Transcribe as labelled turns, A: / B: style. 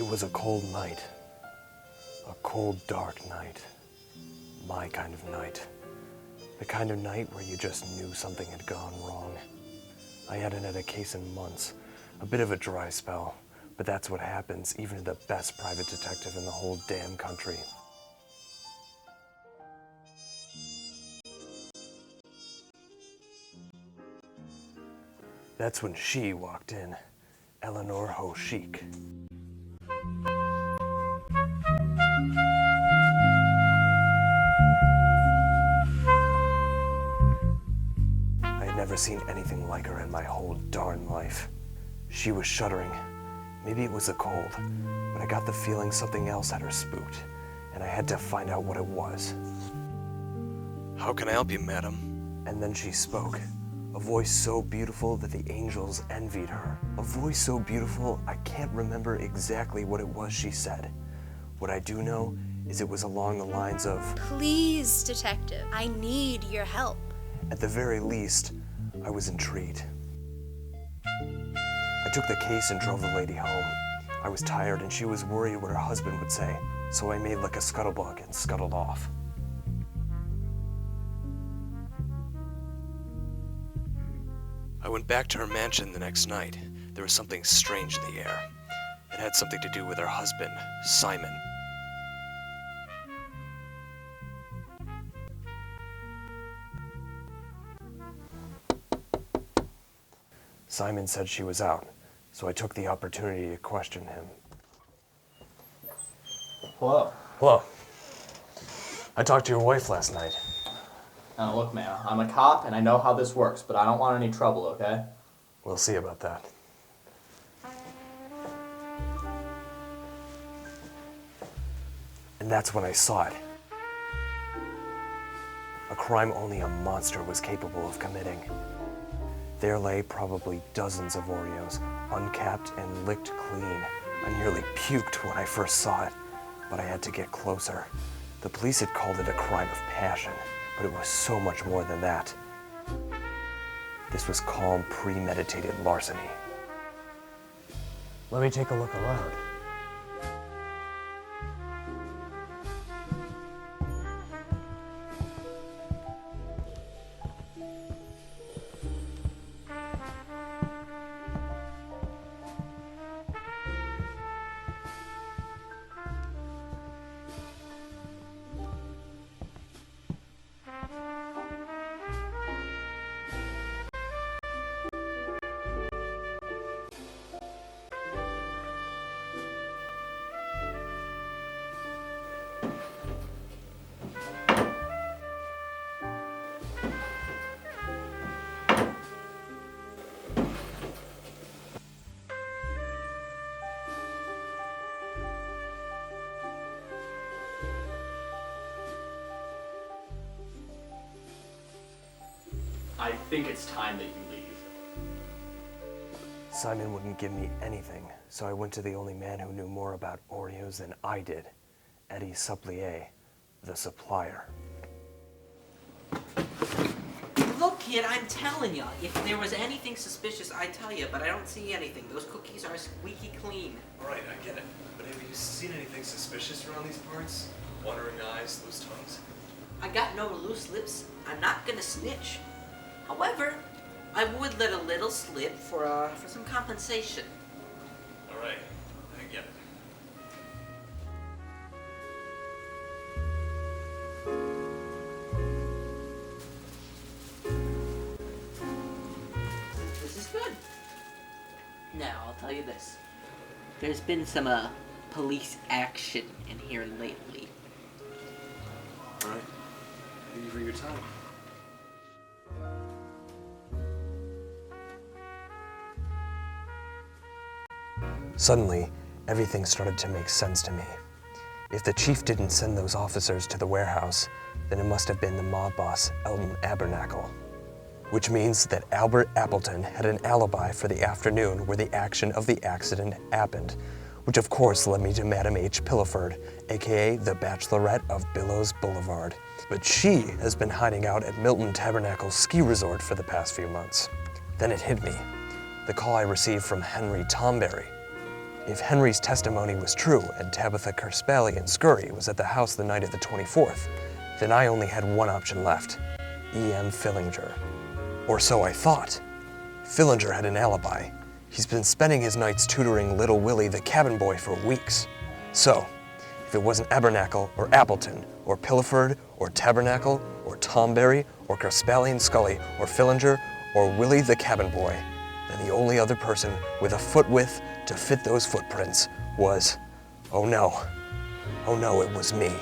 A: It was a cold night. A cold, dark night. My kind of night. The kind of night where you just knew something had gone wrong. I hadn't had a case in months. A bit of a dry spell. But that's what happens even to the best private detective in the whole damn country. That's when she walked in. Eleanor Hoshik. I had never seen anything like her in my whole darn life. She was shuddering. Maybe it was the cold, but I got the feeling something else had her spooked, and I had to find out what it was. "How can I help you, madam?" And then she spoke. A voice so beautiful that the angels envied her. A voice so beautiful, I can't remember exactly what it was she said. What I do know is it was along the lines of,
B: "Please, detective, I need your help."
A: At the very least, I was intrigued. I took the case and drove the lady home. I was tired and she was worried what her husband would say, so I made like a scuttlebug and scuttled off. I went back to her mansion the next night. There was something strange in the air. It had something to do with her husband, Simon. Simon said she was out, so I took the opportunity to question him.
C: Hello.
A: Hello. I talked to your wife last night.
C: Now look, man, I'm a cop and I know how this works, but I don't want any trouble, okay?
A: We'll see about that. And that's when I saw it. A crime only a monster was capable of committing. There lay probably dozens of Oreos, uncapped and licked clean. I nearly puked when I first saw it, but I had to get closer. The police had called it a crime of passion, but it was so much more than that. This was calm, premeditated larceny. Let me take a look around.
C: I think it's time that you leave.
A: Simon wouldn't give me anything, so I went to the only man who knew more about Oreos than I did, Eddie Supplier, the supplier.
D: Look, kid, I'm telling you, if there was anything suspicious, I'd tell you, but I don't see anything. Those cookies are squeaky clean.
A: All right, I get it. But have you seen anything suspicious around these parts? Wandering eyes, loose tongues?
D: I got no loose lips. I'm not gonna snitch. However, I would let a little slip for some compensation.
A: All right, I get it.
D: This is good. Now, I'll tell you this. There's been some, police action in here lately.
A: All right, thank you for your time. Suddenly, everything started to make sense to me. If the chief didn't send those officers to the warehouse, then it must have been the mob boss, Elton Abernacle. Which means that Albert Appleton had an alibi for the afternoon where the action of the accident happened, which of course led me to Madam H. Pilliford, aka the Bachelorette of Billows Boulevard. But she has been hiding out at Milton Tabernacle Ski Resort for the past few months. Then it hit me. The call I received from Henry Tomberry. If Henry's testimony was true and Tabitha Kerspally and Scurry was at the house the night of the 24th, then I only had one option left, E.M. Fillinger. Or so I thought. Fillinger had an alibi. He's been spending his nights tutoring little Willie the cabin boy for weeks. So, if it wasn't Abernacle or Appleton or Pilliford or Tabernacle or Tomberry or Kerspally and Scully or Fillinger or Willie the cabin boy, then the only other person with a foot width to fit those footprints was, oh no, it was me.